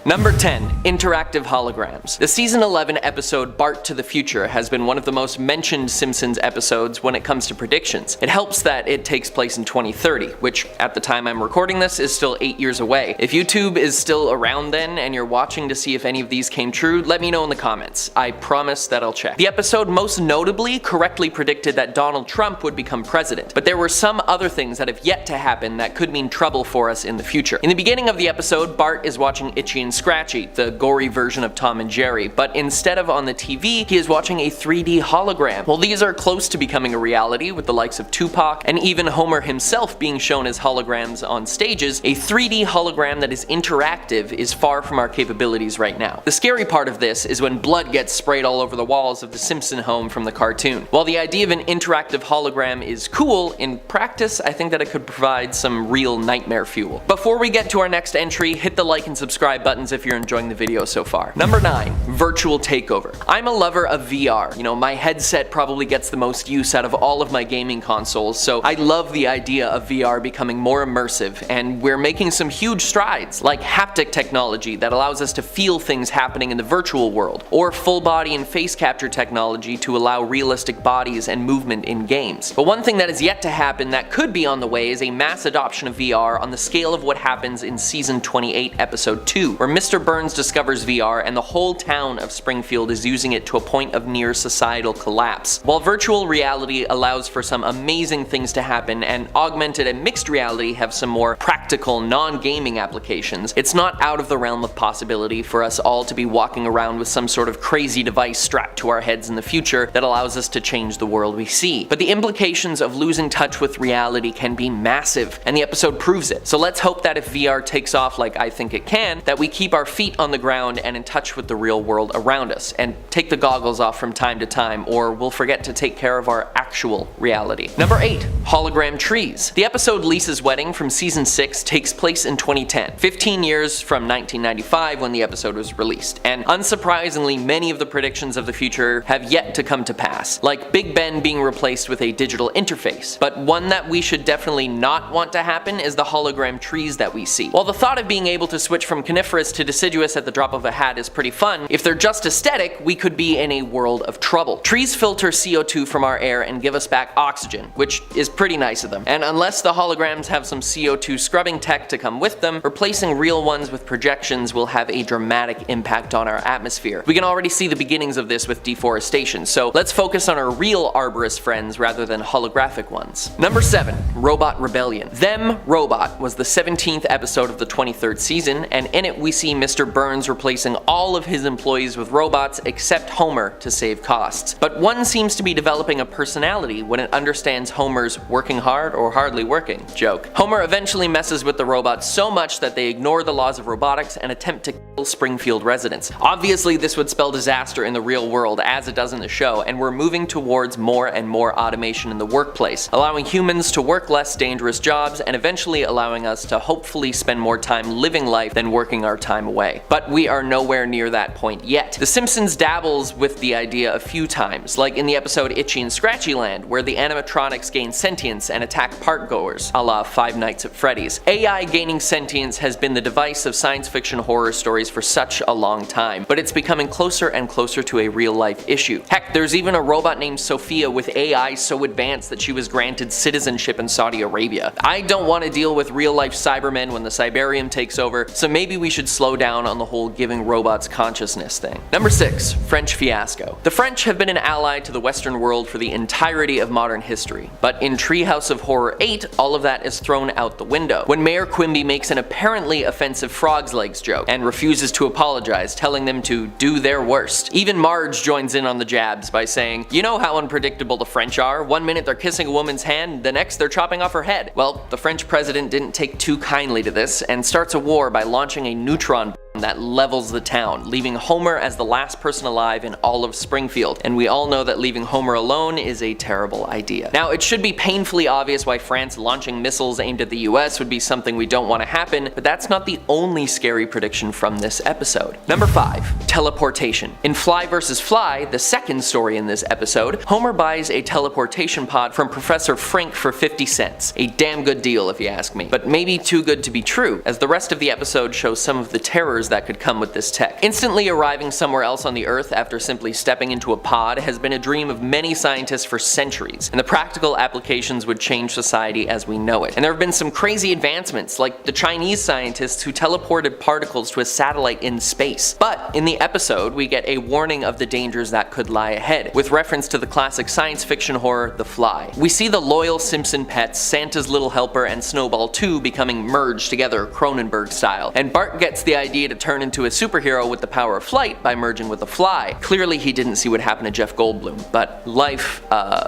Number 10. Interactive holograms. The season 11 episode Bart to the Future has been one of the most mentioned Simpsons episodes when it comes to predictions. It helps that it takes place in 2030, which at the time I'm recording this is still 8 years away. If YouTube is still around then and you're watching to see if any of these came true, let me know in the comments. I promise that I'll check. The episode most notably correctly predicted that Donald Trump would become president, but there were some other things that have yet to happen that could mean trouble for us in the future. In the beginning of the episode, Bart is watching Itchy and Scratchy, the gory version of Tom and Jerry, but instead of on the TV, he is watching a 3D hologram. Well, these are close to becoming a reality, with the likes of Tupac and even Homer himself being shown as holograms on stages. A 3D hologram that is interactive is far from our capabilities right now. The scary part of this is when blood gets sprayed all over the walls of the Simpson home from the cartoon. While the idea of an interactive hologram is cool, in practice I think that it could provide some real nightmare fuel. Before we get to our next entry, hit the like and subscribe buttons if you're enjoying the video so far. Number 9. Virtual takeover. I'm a lover of VR. You know, my headset probably gets the most use out of all of my gaming consoles, so I love the idea of VR becoming more immersive, and we're making some huge strides, like haptic technology that allows us to feel things happening in the virtual world, or full body and face capture technology to allow realistic bodies and movement in games. But one thing that is yet to happen that could be on the way is a mass adoption of VR on the scale of what happens in season 28 episode 2, where Mr. Burns discovers VR and the whole town of Springfield is using it to a point of near societal collapse. While virtual reality allows for some amazing things to happen and augmented and mixed reality have some more practical non-gaming applications, it's not out of the realm of possibility for us all to be walking around with some sort of crazy device strapped to our heads in the future that allows us to change the world we see. But the implications of losing touch with reality can be massive, and the episode proves it. So let's hope that if VR takes off like I think it can, that we keep our feet on the ground and in touch with the real world around us, and take the goggles off from time to time, or we'll forget to take care of our actual reality. Number 8. Hologram trees. The episode Lisa's Wedding from season 6 takes place in 2010, 15 years from 1995 when the episode was released, and unsurprisingly many of the predictions of the future have yet to come to pass, like Big Ben being replaced with a digital interface. But one that we should definitely not want to happen is the hologram trees that we see. While the thought of being able to switch from coniferous to deciduous at the drop of a hat is pretty fun, if they're just aesthetic, we could be in a world of trouble. Trees filter CO2 from our air and give us back oxygen, which is pretty nice of them, and unless the holograms have some CO2 scrubbing tech to come with them, replacing real ones with projections will have a dramatic impact on our atmosphere. We can already see the beginnings of this with deforestation, so let's focus on our real arborist friends rather than holographic ones. Number 7. Robot Rebellion. Them Robot was the 17th episode of the 23rd season, and in it we see Mr. Burns replacing all of his employees with robots except Homer to save costs. But one seems to be developing a personality when it understands Homer's working hard or hardly working joke. Homer eventually messes with the robots so much that they ignore the laws of robotics and attempt to kill Springfield residents. Obviously this would spell disaster in the real world as it does in the show, and we're moving towards more and more automation in the workplace, allowing humans to work less dangerous jobs and eventually allowing us to hopefully spend more time living life than working our time away. But we are nowhere near that point yet. The Simpsons dabbles with the idea a few times, like in the episode Itchy and Scratchy Land, where the animatronics gain sentience and attack parkgoers, a la Five Nights at Freddy's. AI gaining sentience has been the device of science fiction horror stories for such a long time, but it's becoming closer and closer to a real-life issue. Heck, there's even a robot named Sophia with AI so advanced that she was granted citizenship in Saudi Arabia. I don't want to deal with real-life Cybermen when the Cyberium takes over, so maybe we should slow down on the whole giving robots consciousness thing. Number 6. French fiasco. The French have been an ally to the Western world for the entirety of modern history, but in Treehouse of Horror 8, all of that is thrown out the window when Mayor Quimby makes an apparently offensive frog's legs joke and refuses to apologize, telling them to do their worst. Even Marge joins in on the jabs by saying, "You know how unpredictable the French are. One minute they're kissing a woman's hand, the next they're chopping off her head." Well, the French president didn't take too kindly to this and starts a war by launching a neutron that levels the town, leaving Homer as the last person alive in all of Springfield, and we all know that leaving Homer alone is a terrible idea. Now, it should be painfully obvious why France launching missiles aimed at the US would be something we don't want to happen, but that's not the only scary prediction from this episode. Number 5. Teleportation. In Fly vs. Fly, the second story in this episode, Homer buys a teleportation pod from Professor Frink for 50 cents. A damn good deal if you ask me, but maybe too good to be true, as the rest of the episode shows some of the terrors powers that could come with this tech. Instantly arriving somewhere else on the Earth after simply stepping into a pod has been a dream of many scientists for centuries, and the practical applications would change society as we know it. And there have been some crazy advancements, like the Chinese scientists who teleported particles to a satellite in space. But in the episode, we get a warning of the dangers that could lie ahead, with reference to the classic science fiction horror The Fly. We see the loyal Simpson pets, Santa's Little Helper, and Snowball 2 becoming merged together Cronenberg style, and Bart gets the idea to turn into a superhero with the power of flight by merging with the Fly. Clearly he didn't see what happened to Jeff Goldblum, but life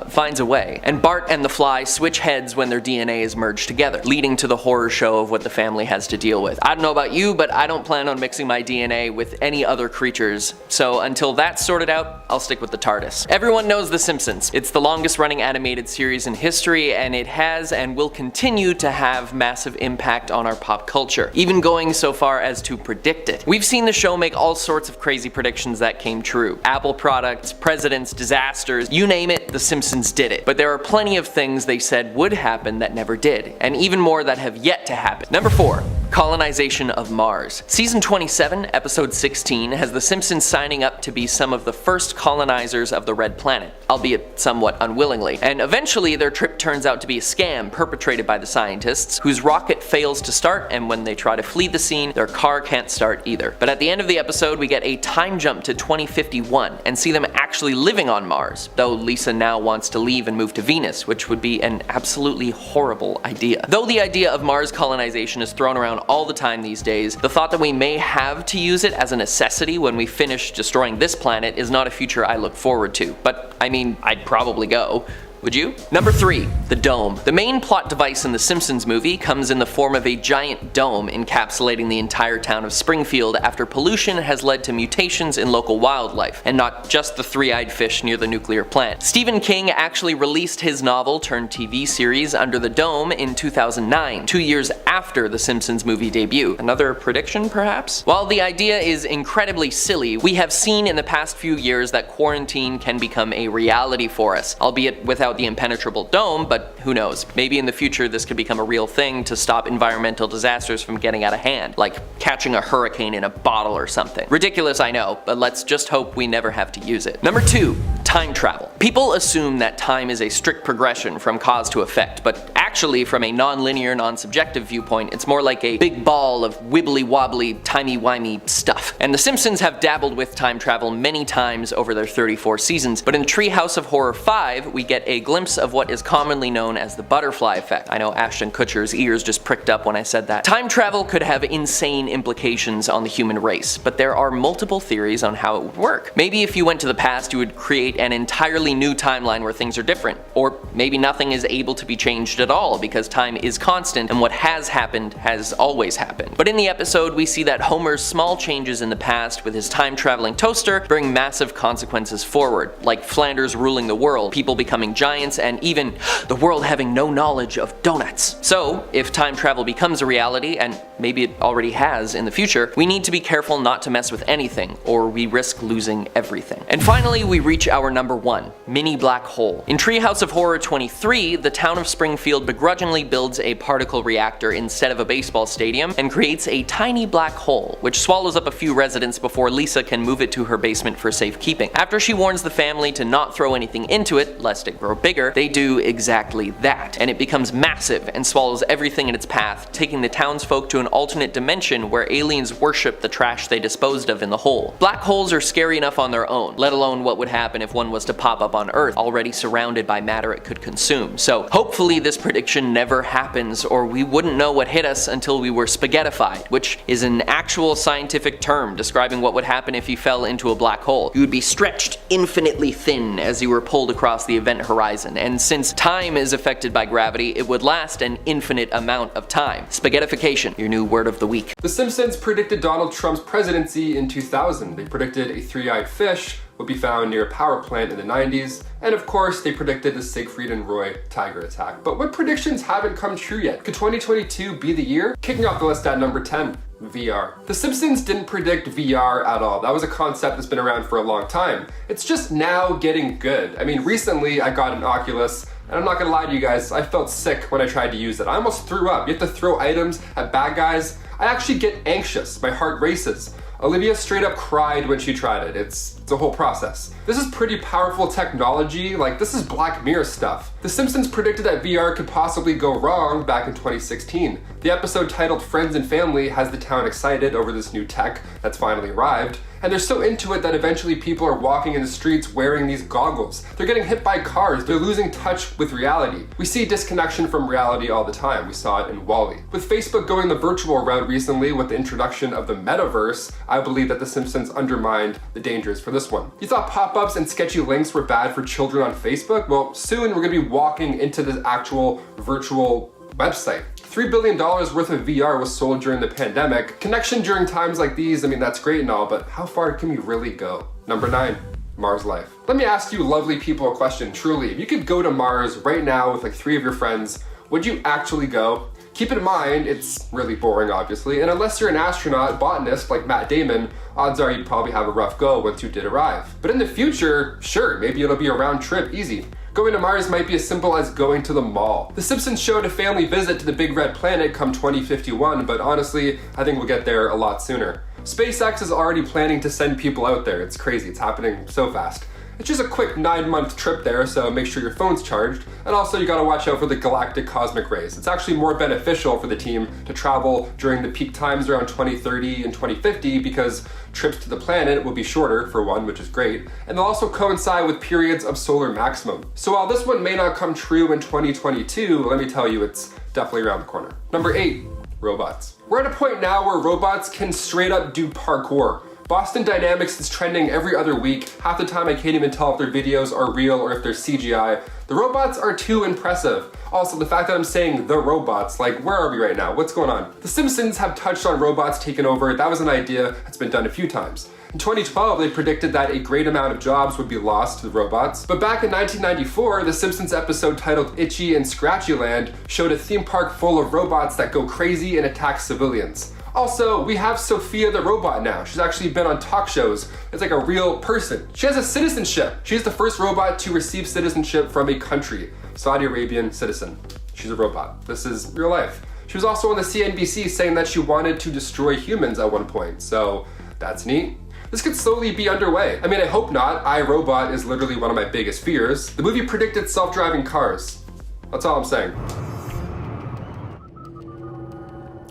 finds a way, and Bart and the Fly switch heads when their DNA is merged together, leading to the horror show of what the family has to deal with. I don't know about you, but I don't plan on mixing my DNA with any other creatures, so until that's sorted out, I'll stick with the TARDIS. Everyone knows The Simpsons. It's the longest running animated series in history, and it has and will continue to have massive impact on our pop culture, even going so far as to predict it. We've seen the show make all sorts of crazy predictions that came true. Apple products, presidents, disasters, you name it, The Simpsons did it. But there are plenty of things they said would happen that never did, and even more that have yet to happen. Number 4. Colonization of Mars. Season 27, episode 16, has The Simpsons signing up to be some of the first colonizers of the Red Planet, albeit somewhat unwillingly. And eventually their trip turns out to be a scam perpetrated by the scientists, whose rocket fails to start, and when they try to flee the scene, their car can't start either. But at the end of the episode, we get a time jump to 2051 and see them actually living on Mars, though Lisa now wants to leave and move to Venus, which would be an absolutely horrible idea. Though the idea of Mars colonization is thrown around all the time these days, the thought that we may have to use it as a necessity when we finish destroying this planet is not a future I look forward to. But I mean, I'd probably go. Would you? Number 3. The dome. The main plot device in the Simpsons movie comes in the form of a giant dome encapsulating the entire town of Springfield after pollution has led to mutations in local wildlife, and not just the three-eyed fish near the nuclear plant. Stephen King actually released his novel turned TV series Under the Dome in 2009, 2 years after the Simpsons movie debut. Another prediction, perhaps? While the idea is incredibly silly, we have seen in the past few years that quarantine can become a reality for us, albeit without the impenetrable dome, but who knows, maybe in the future this could become a real thing to stop environmental disasters from getting out of hand, like catching a hurricane in a bottle or something. Ridiculous, I know, but let's just hope we never have to use it. Number 2. Time travel. People assume that time is a strict progression from cause to effect, but actually from a non-linear, non-subjective viewpoint, it's more like a big ball of wibbly-wobbly, timey-wimey stuff. And The Simpsons have dabbled with time travel many times over their 34 seasons, but in Treehouse of Horror 5, we get a glimpse of what is commonly known as the butterfly effect. I know Ashton Kutcher's ears just pricked up when I said that. Time travel could have insane implications on the human race, but there are multiple theories on how it would work. Maybe if you went to the past, you would create an entirely new timeline where things are different, or maybe nothing is able to be changed at all because time is constant and what has happened has always happened. But in the episode, we see that Homer's small changes in the past with his time-traveling toaster bring massive consequences forward, like Flanders ruling the world, people becoming giants, and even the world having no knowledge of donuts. So, if time travel becomes a reality, and maybe it already has in the future, we need to be careful not to mess with anything, or we risk losing everything. And finally, we reach our number 1, mini black hole. In Treehouse of Horror 23, the town of Springfield begrudgingly builds a particle reactor instead of a baseball stadium and creates a tiny black hole, which swallows up a few residents before Lisa can move it to her basement for safekeeping. After she warns the family to not throw anything into it, lest it grow bigger, they do exactly that, and it becomes massive and swallows everything in its path, taking the townsfolk to an alternate dimension where aliens worship the trash they disposed of in the hole. Black holes are scary enough on their own, let alone what would happen if one was to pop up on Earth, already surrounded by matter it could consume. So hopefully this prediction never happens, or we wouldn't know what hit us until we were spaghettified, which is an actual scientific term describing what would happen if you fell into a black hole. You would be stretched infinitely thin as you were pulled across the event horizon, and since time is affected by gravity, it would last an infinite amount of time. Spaghettification, your new word of the week. The Simpsons predicted Donald Trump's presidency in 2000. They predicted a three-eyed fish would be found near a power plant in the 90s, and of course they predicted the Siegfried and Roy tiger attack. But what predictions haven't come true yet? Could 2022 be the year? Kicking off the list at number 10. VR. The Simpsons didn't predict VR at all. That was a concept that's been around for a long time. It's just now getting good. I mean, recently I got an Oculus, and I'm not gonna lie to you guys, I felt sick when I tried to use it. I almost threw up. You have to throw items at bad guys. I actually get anxious, my heart races. Olivia straight up cried when she tried it. It's a whole process. This is pretty powerful technology, like this is Black Mirror stuff. The Simpsons predicted that VR could possibly go wrong back in 2016. The episode titled Friends and Family has the town excited over this new tech that's finally arrived, and they're so into it that eventually people are walking in the streets wearing these goggles. They're getting hit by cars, they're losing touch with reality. We see disconnection from reality all the time. We saw it in WALL-E. With Facebook going the virtual route recently with the introduction of the metaverse, I believe that The Simpsons undermined the dangers for this one. You thought pop-ups and sketchy links were bad for children on Facebook? Well, soon we're gonna be walking into this actual virtual website. $3 billion worth of VR was sold during the pandemic. Connection during times like these, I mean, that's great and all, but how far can we really go? Number 9, Mars life. Let me ask you lovely people a question, truly. If you could go to Mars right now with like 3 of your friends, would you actually go? Keep in mind, it's really boring, obviously, and unless you're an astronaut, botanist like Matt Damon, odds are you'd probably have a rough go once you did arrive. But in the future, sure, maybe it'll be a round trip, easy. Going to Mars might be as simple as going to the mall. The Simpsons showed a family visit to the Big Red Planet come 2051, but honestly, I think we'll get there a lot sooner. SpaceX is already planning to send people out there. It's crazy, it's happening so fast. It's just a quick 9-month trip there, so make sure your phone's charged. And also you gotta watch out for the galactic cosmic rays. It's actually more beneficial for the team to travel during the peak times around 2030 and 2050 because trips to the planet will be shorter, for one, which is great, and they'll also coincide with periods of solar maximum. So while this one may not come true in 2022, let me tell you, it's definitely around the corner. Number 8, robots. We're at a point now where robots can straight up do parkour. Boston Dynamics is trending every other week. Half the time I can't even tell if their videos are real or if they're CGI. The robots are too impressive. Also, the fact that I'm saying the robots, like where are we right now? What's going on? The Simpsons have touched on robots taking over. That was an idea that's been done a few times. In 2012, they predicted that a great amount of jobs would be lost to the robots. But back in 1994, the Simpsons episode titled Itchy and Scratchy Land showed a theme park full of robots that go crazy and attack civilians. Also, we have Sophia the robot now. She's actually been on talk shows. It's like a real person. She has a citizenship. She's the first robot to receive citizenship from a country. Saudi Arabian citizen. She's a robot. This is real life. She was also on the CNBC saying that she wanted to destroy humans at one point. So that's neat. This could slowly be underway. I mean, I hope not. iRobot is literally one of my biggest fears. The movie predicted self-driving cars. That's all I'm saying.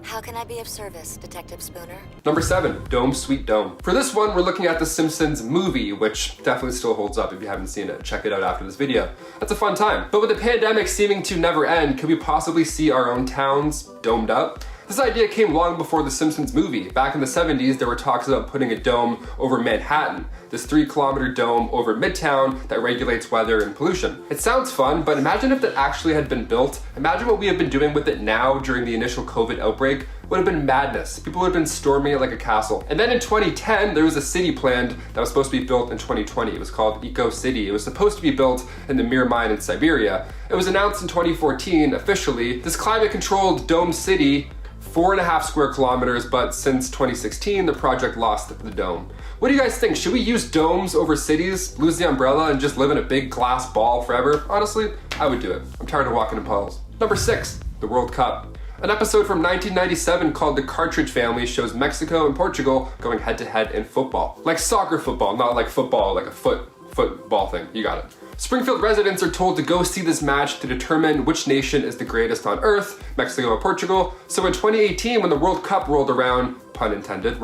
How can I be of service, Detective Spooner? Number 7, Dome Sweet Dome. For this one, we're looking at The Simpsons movie, which definitely still holds up. If you haven't seen it, check it out after this video. That's a fun time. But with the pandemic seeming to never end, could we possibly see our own towns domed up? This idea came long before The Simpsons movie. Back in the 70s, there were talks about putting a dome over Manhattan, this 3-kilometer dome over Midtown that regulates weather and pollution. It sounds fun, but imagine if that actually had been built. Imagine what we have been doing with it now during the initial COVID outbreak. Would have been madness. People would have been storming it like a castle. And then in 2010, there was a city planned that was supposed to be built in 2020. It was called Eco City. It was supposed to be built in the Mir mine in Siberia. It was announced in 2014 officially. This climate-controlled dome city, 4.5 square kilometers, but since 2016, the project lost the dome. What do you guys think? Should we use domes over cities, lose the umbrella, and just live in a big glass ball forever? Honestly, I would do it. I'm tired of walking in puddles. Number 6, the World Cup. An episode from 1997 called The Cartridge Family shows Mexico and Portugal going head-to-head in football. Like soccer football, not like football, like a football thing. You got it. Springfield residents are told to go see this match to determine which nation is the greatest on earth, Mexico or Portugal. So in 2018, when the World Cup rolled around, pun intended,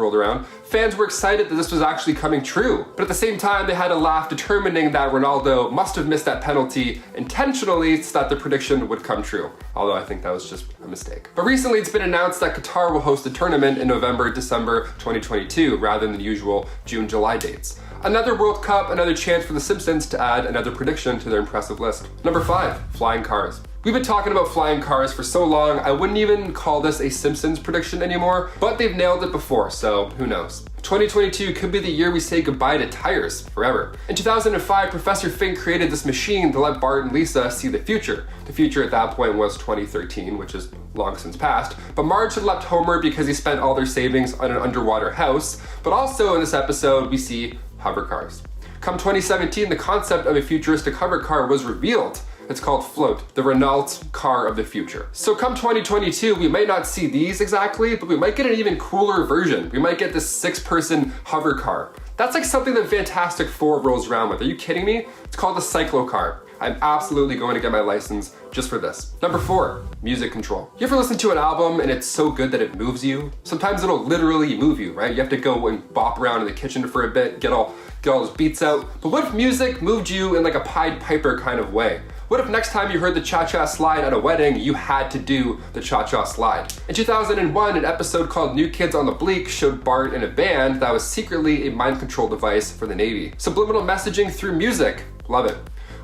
fans were excited that this was actually coming true. But at the same time, they had to laugh, determining that Ronaldo must have missed that penalty intentionally so that the prediction would come true. Although I think that was just a mistake. But recently, it's been announced that Qatar will host the tournament in November, December 2022, rather than the usual June, July dates. Another World Cup, another chance for The Simpsons to add another prediction to their impressive list. Number 5, flying cars. We've been talking about flying cars for so long, I wouldn't even call this a Simpsons prediction anymore, but they've nailed it before, so who knows. 2022 could be the year we say goodbye to tires forever. In 2005, Professor Fink created this machine to let Bart and Lisa see the future. The future at that point was 2013, which is long since passed, but Marge had left Homer because he spent all their savings on an underwater house. But also in this episode, we see hover cars. Come 2017, the concept of a futuristic hover car was revealed. It's called Float, the Renault car of the future. So come 2022, we might not see these exactly, but we might get an even cooler version. We might get this 6-person hover car. That's like something that Fantastic Four rolls around with. Are you kidding me? It's called the cyclocar. I'm absolutely going to get my license just for this. Number 4, music control. You ever listen to an album and it's so good that it moves you? Sometimes it'll literally move you, right? You have to go and bop around in the kitchen for a bit, get all those beats out. But what if music moved you in like a Pied Piper kind of way? What if next time you heard the cha-cha slide at a wedding, you had to do the cha-cha slide? In 2001, an episode called New Kids on the Bleak showed Bart in a band that was secretly a mind control device for the Navy. Subliminal messaging through music. Love it.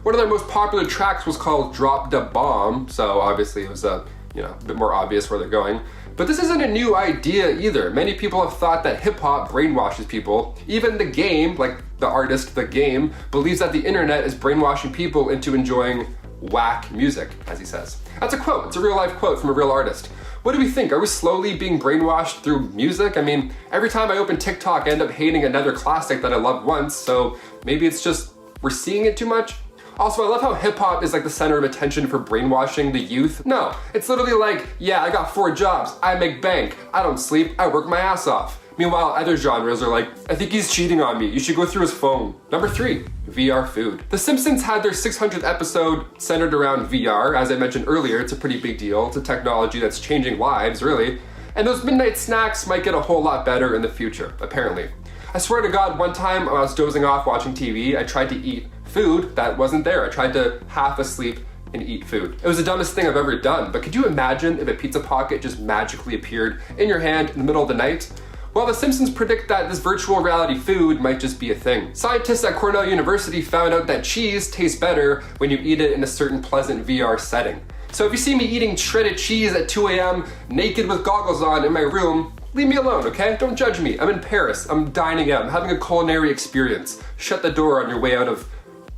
One of their most popular tracks was called Drop Da Bomb, so obviously it was a bit more obvious where they're going. But this isn't a new idea either. Many people have thought that hip-hop brainwashes people. Even The Game, like the artist The Game, believes that the internet is brainwashing people into enjoying whack music, as he says. That's a quote. It's a real-life quote from a real artist. What do we think? Are we slowly being brainwashed through music? I mean, every time I open TikTok, I end up hating another classic that I loved once, so maybe it's just we're seeing it too much? Also, I love how hip-hop is like the center of attention for brainwashing the youth. No, it's literally like, yeah, I got 4 jobs, I make bank, I don't sleep, I work my ass off. Meanwhile, other genres are like, I think he's cheating on me, you should go through his phone. Number 3, VR food. The Simpsons had their 600th episode centered around VR. As I mentioned earlier, it's a pretty big deal. It's a technology that's changing lives, really. And those midnight snacks might get a whole lot better in the future, apparently. I swear to God, one time when I was dozing off watching TV, I tried to eat food that wasn't there. I tried to half asleep and eat food. It was the dumbest thing I've ever done, but could you imagine if a pizza pocket just magically appeared in your hand in the middle of the night? Well, the Simpsons predict that this virtual reality food might just be a thing. Scientists at Cornell University found out that cheese tastes better when you eat it in a certain pleasant VR setting. So if you see me eating shredded cheese at 2 a.m. naked with goggles on in my room, leave me alone, okay? Don't judge me. I'm in Paris. I'm dining out. I'm having a culinary experience. Shut the door on your way out of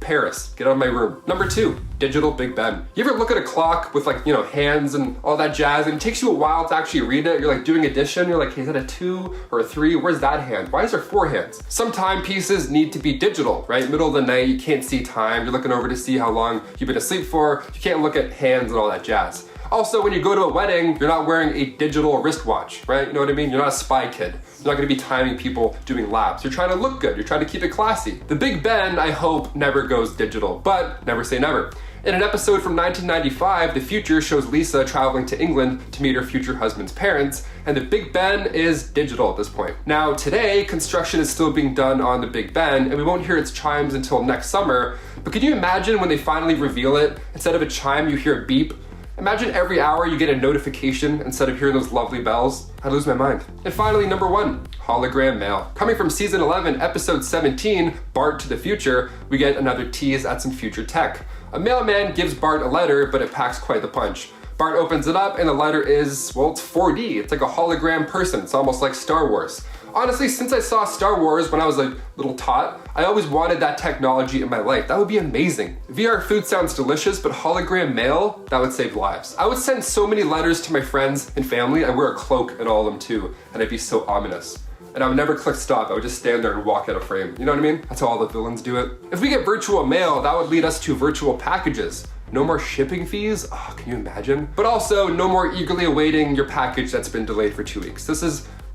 Paris. Get out of my room. Number 2, digital Big Ben. You ever look at a clock with like, hands and all that jazz, and it takes you a while to actually read it? You're like doing addition. You're like, hey, is that a 2 or a 3? Where's that hand? Why is there 4 hands? Some timepieces need to be digital, right? Middle of the night, you can't see time. You're looking over to see how long you've been asleep for. You can't look at hands and all that jazz. Also, when you go to a wedding, you're not wearing a digital wristwatch, right? You know what I mean? You're not a spy kid. You're not gonna be timing people doing laps. You're trying to look good. You're trying to keep it classy. The Big Ben, I hope, never goes digital, but never say never. In an episode from 1995, the future shows Lisa traveling to England to meet her future husband's parents, and the Big Ben is digital at this point. Now, today, construction is still being done on the Big Ben, and we won't hear its chimes until next summer, but can you imagine when they finally reveal it, instead of a chime, you hear a beep? Imagine every hour you get a notification instead of hearing those lovely bells. I'd lose my mind. And finally, number 1, hologram mail. Coming from season 11, episode 17, Bart to the Future, we get another tease at some future tech. A mailman gives Bart a letter, but it packs quite the punch. Bart opens it up and the letter is, well, it's 4D. It's like a hologram person. It's almost like Star Wars. Honestly, since I saw Star Wars when I was a little tot, I always wanted that technology in my life. That would be amazing. VR food sounds delicious, but hologram mail, that would save lives. I would send so many letters to my friends and family. I'd wear a cloak in all of them too, and I'd be so ominous. And I would never click stop. I would just stand there and walk out of frame. You know what I mean? That's how all the villains do it. If we get virtual mail, that would lead us to virtual packages. No more shipping fees? Oh, can you imagine? But also, no more eagerly awaiting your package that's been delayed for 2 weeks.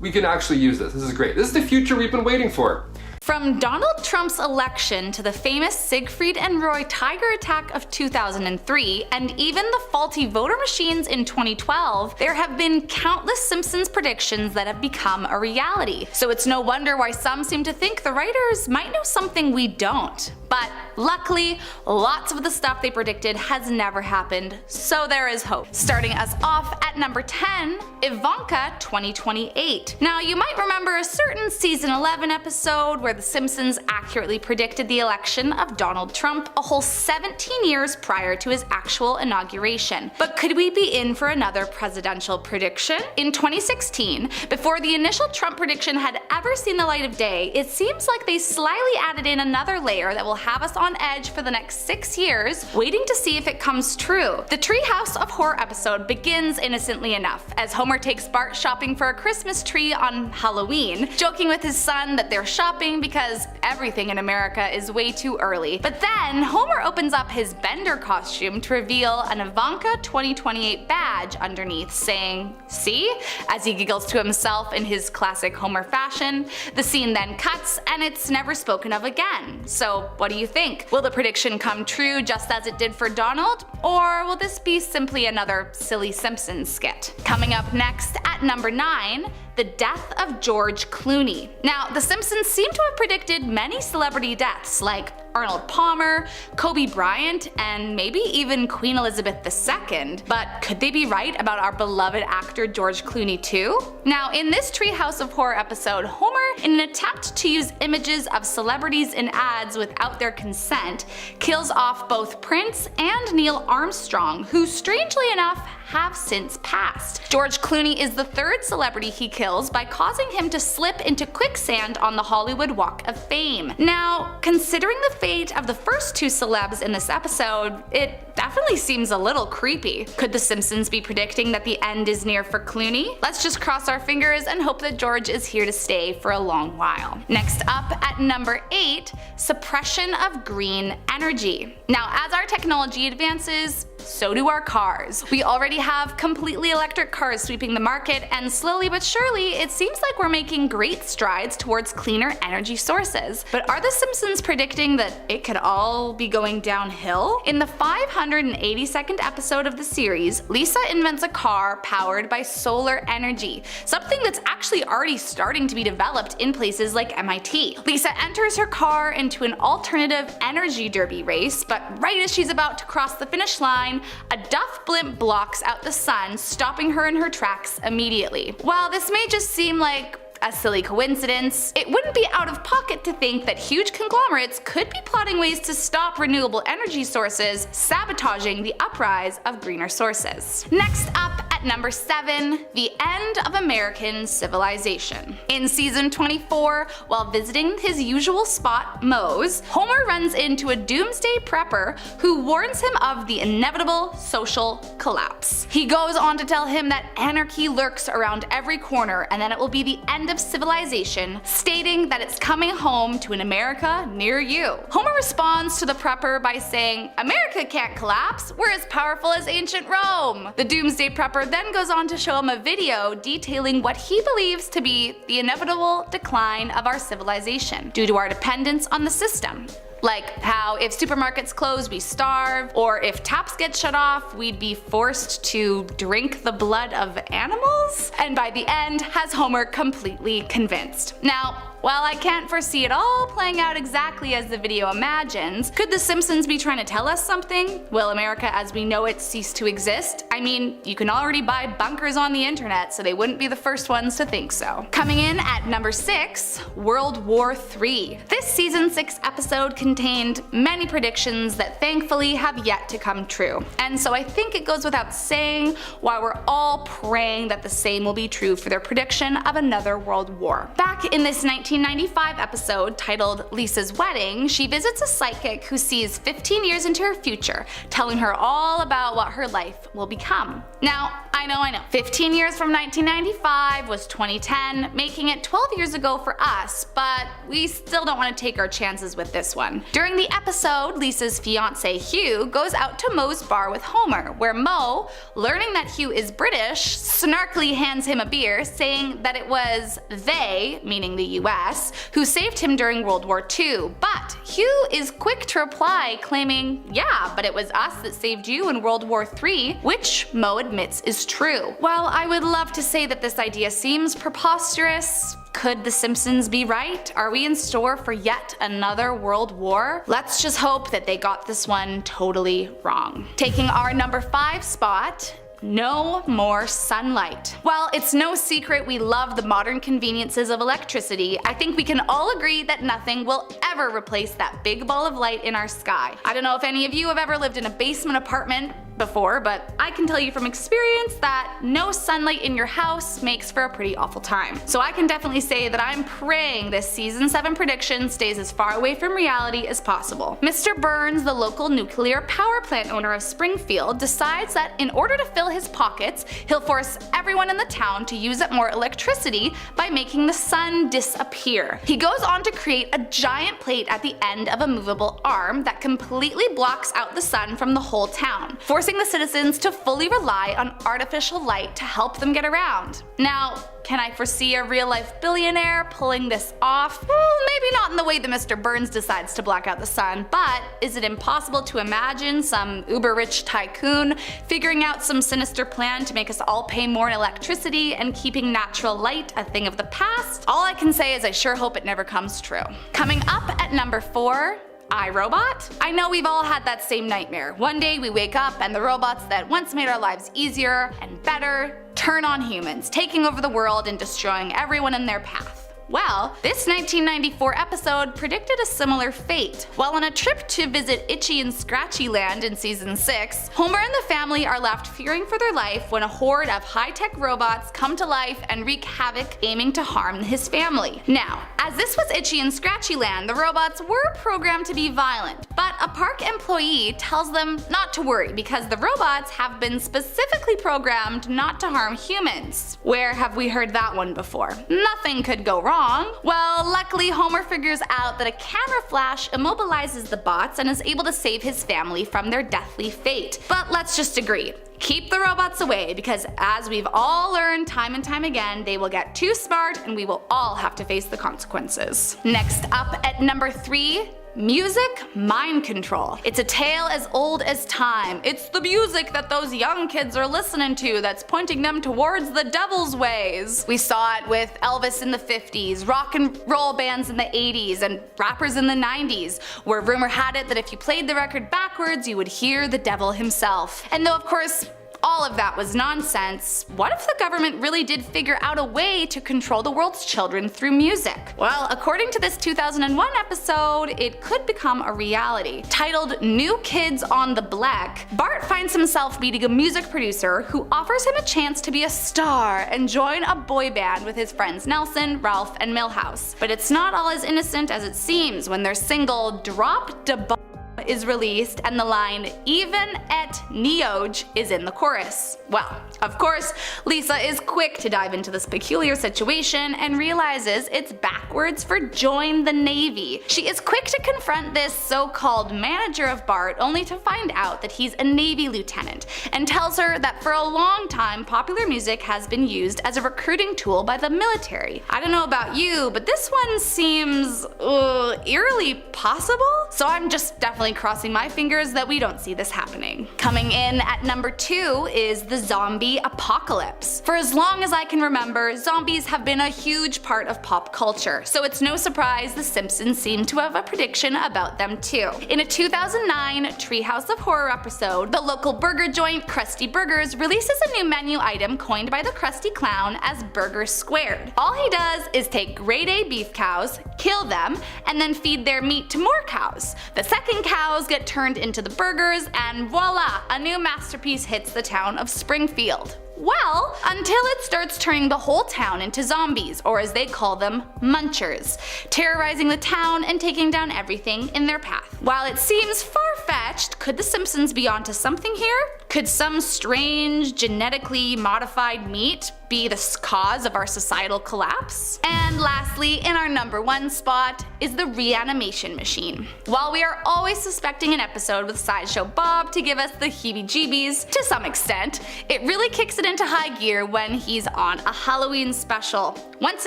We can actually use this. This is great. This is the future we've been waiting for. From Donald Trump's election to the famous Siegfried and Roy tiger attack of 2003, and even the faulty voter machines in 2012, there have been countless Simpsons predictions that have become a reality. So it's no wonder why some seem to think the writers might know something we don't. But luckily, lots of the stuff they predicted has never happened, so there is hope. Starting us off at number 10, Ivanka 2028. Now, you might remember a certain season 11 episode where The Simpsons accurately predicted the election of Donald Trump a whole 17 years prior to his actual inauguration. But could we be in for another presidential prediction? In 2016, before the initial Trump prediction had ever seen the light of day, it seems like they slyly added in another layer that will have us on on edge for the next 6 years, waiting to see if it comes true. The Treehouse of Horror episode begins innocently enough, as Homer takes Bart shopping for a Christmas tree on Halloween, joking with his son that they're shopping because everything in America is way too early. But then, Homer opens up his Bender costume to reveal an Ivanka 2028 badge underneath, saying, "See?" as he giggles to himself in his classic Homer fashion. The scene then cuts, and it's never spoken of again. So what do you think? Will the prediction come true just as it did for Donald? Or will this be simply another silly Simpsons skit? Coming up next at number 9, the death of George Clooney. Now, The Simpsons seem to have predicted many celebrity deaths like Arnold Palmer, Kobe Bryant, and maybe even Queen Elizabeth II. But could they be right about our beloved actor George Clooney too? Now, in this Treehouse of Horror episode, Homer, in an attempt to use images of celebrities in ads without their consent, kills off both Prince and Neil Armstrong, who strangely enough have since passed. George Clooney is the 3rd celebrity he kills by causing him to slip into quicksand on the Hollywood Walk of Fame. Now, considering the fate of the first 2 celebs in this episode, it definitely seems a little creepy. Could The Simpsons be predicting that the end is near for Clooney? Let's just cross our fingers and hope that George is here to stay for a long while. Next up at number 8, suppression of green energy. Now, as our technology advances, so do our cars. We already have completely electric cars sweeping the market, and slowly but surely, it seems like we're making great strides towards cleaner energy sources. But are The Simpsons predicting that it could all be going downhill? In the 582nd episode of the series, Lisa invents a car powered by solar energy, something that's actually already starting to be developed in places like MIT. Lisa enters her car into an alternative energy derby race, but right as she's about to cross the finish line, a Duff blimp blocks out the sun, stopping her in her tracks immediately. While this may just seem like a silly coincidence, it wouldn't be out of pocket to think that huge conglomerates could be plotting ways to stop renewable energy sources, sabotaging the uprise of greener sources. Next up at number 7, the end of American civilization. In season 24, while visiting his usual spot, Moe's, Homer runs into a doomsday prepper who warns him of the inevitable social collapse. He goes on to tell him that anarchy lurks around every corner and that it will be the end of civilization, stating that it's coming home to an America near you. Homer responds to the prepper by saying, "America can't collapse, we're as powerful as ancient Rome." The doomsday prepper then goes on to show him a video detailing what he believes to be the inevitable decline of our civilization due to our dependence on the system. Like how if supermarkets close we starve, or if taps get shut off we'd be forced to drink the blood of animals? And by the end has Homer completely convinced. Now, while I can't foresee it all playing out exactly as the video imagines, could The Simpsons be trying to tell us something? Will America as we know it cease to exist? I mean, you can already buy bunkers on the internet, so they wouldn't be the first ones to think so. Coming in at number 6, World War III. This season 6 episode contained many predictions that thankfully have yet to come true. And so I think it goes without saying why we're all praying that the same will be true for their prediction of another world war. Back in this 1995 episode titled Lisa's Wedding, she visits a psychic who sees 15 years into her future, telling her all about what her life will become. Now, I know, 15 years from 1995 was 2010, making it 12 years ago for us, but we still don't want to take our chances with this one. During the episode, Lisa's fiance Hugh goes out to Moe's bar with Homer, where Moe, learning that Hugh is British, snarkily hands him a beer, saying that it was they, meaning the US, who saved him during World War II. But Hugh is quick to reply, claiming, yeah, but it was us that saved you in World War III, which Moe admits is true. While I would love to say that this idea seems preposterous, could The Simpsons be right? Are we in store for yet another world war? Let's just hope that they got this one totally wrong. Taking our number 5 spot, no more sunlight. Well, it's no secret we love the modern conveniences of electricity. I think we can all agree that nothing will ever replace that big ball of light in our sky. I don't know if any of you have ever lived in a basement apartment, before, but I can tell you from experience that no sunlight in your house makes for a pretty awful time. So I can definitely say that I'm praying this season 7 prediction stays as far away from reality as possible. Mr. Burns, the local nuclear power plant owner of Springfield, decides that in order to fill his pockets, he'll force everyone in the town to use up more electricity by making the sun disappear. He goes on to create a giant plate at the end of a movable arm that completely blocks out the sun from the whole town, forcing the citizens to fully rely on artificial light to help them get around. Now, can I foresee a real-life billionaire pulling this off? Well, maybe not in the way that Mr. Burns decides to black out the sun, but is it impossible to imagine some uber-rich tycoon figuring out some sinister plan to make us all pay more in electricity and keeping natural light a thing of the past? All I can say is I sure hope it never comes true. Coming up at number 4, iRobot? I know we've all had that same nightmare. One day we wake up and the robots that once made our lives easier and better turn on humans, taking over the world and destroying everyone in their path. Well, this 1994 episode predicted a similar fate. While on a trip to visit Itchy and Scratchy Land in season 6, Homer and the family are left fearing for their life when a horde of high-tech robots come to life and wreak havoc, aiming to harm his family. Now, as this was Itchy and Scratchy Land, the robots were programmed to be violent, but a park employee tells them not to worry because the robots have been specifically programmed not to harm humans. Where have we heard that one before? Nothing could go wrong. Well, luckily Homer figures out that a camera flash immobilizes the bots and is able to save his family from their deathly fate. But let's just agree. Keep the robots away because, as we've all learned time and time again, they will get too smart and we will all have to face the consequences. Next up at number 3, music mind control. It's a tale as old as time. It's the music that those young kids are listening to that's pointing them towards the devil's ways. We saw it with Elvis in the 50s, rock and roll bands in the 80s, and rappers in the 90s, where rumor had it that if you played the record backwards, you would hear the devil himself. And though of course all of that was nonsense, what if the government really did figure out a way to control the world's children through music? Well, according to this 2001 episode, it could become a reality. Titled New Kids on the Block, Bart finds himself meeting a music producer who offers him a chance to be a star and join a boy band with his friends Nelson, Ralph, and Milhouse. But it's not all as innocent as it seems when their single Drop Da Bomb is released and the line "Even et Neoj" is in the chorus. Well, of course, Lisa is quick to dive into this peculiar situation and realizes it's backwards for join the Navy. She is quick to confront this so-called manager of Bart, only to find out that he's a Navy lieutenant, and tells her that for a long time popular music has been used as a recruiting tool by the military. I don't know about you, but this one seems eerily possible, so I'm just definitely crossing my fingers that we don't see this happening. Coming in at number 2 is the zombie apocalypse. For as long as I can remember, zombies have been a huge part of pop culture, so it's no surprise The Simpsons seem to have a prediction about them too. In a 2009 Treehouse of Horror episode, the local burger joint Krusty Burgers releases a new menu item coined by the Krusty Clown as Burger Squared. All he does is take grade A beef cows, kill them, and then feed their meat to more cows. The second cows get turned into the burgers, and voila, a new masterpiece hits the town of Springfield. Well, until it starts turning the whole town into zombies, or as they call them, munchers, terrorizing the town and taking down everything in their path. While it seems far-fetched, could The Simpsons be onto something here? Could some strange, genetically modified meat be the cause of our societal collapse? And lastly, in our number 1 spot is the reanimation machine. While we are always suspecting an episode with Sideshow Bob to give us the heebie-jeebies to some extent, it really kicks it into high gear when he's on a Halloween special. Once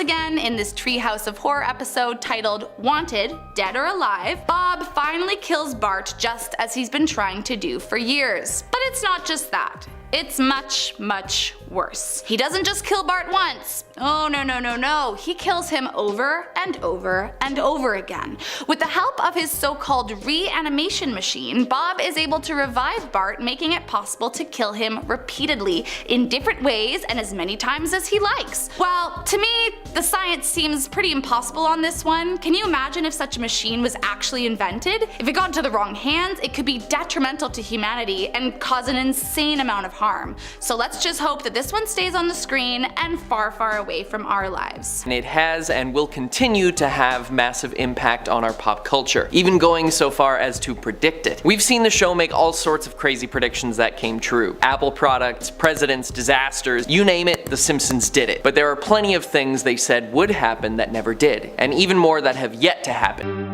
again, in this Treehouse of Horror episode titled Wanted, Dead or Alive, Bob finally kills Bart just as he's been trying to do for years. But it's not just that. It's much, much worse. He doesn't just kill Bart once. Oh no, he kills him over and over and over again. With the help of his so-called reanimation machine, Bob is able to revive Bart, making it possible to kill him repeatedly in different ways and as many times as he likes. Well, to me, the science seems pretty impossible on this one. Can you imagine if such a machine was actually invented? If it got into the wrong hands, it could be detrimental to humanity and cause an insane amount of harm. So let's just hope that this one stays on the screen and far away from our lives. It has and will continue to have massive impact on our pop culture, even going so far as to predict it. We've seen the show make all sorts of crazy predictions that came true. Apple products, presidents, disasters, you name it, The Simpsons did it. But there are plenty of things they said would happen that never did, and even more that have yet to happen.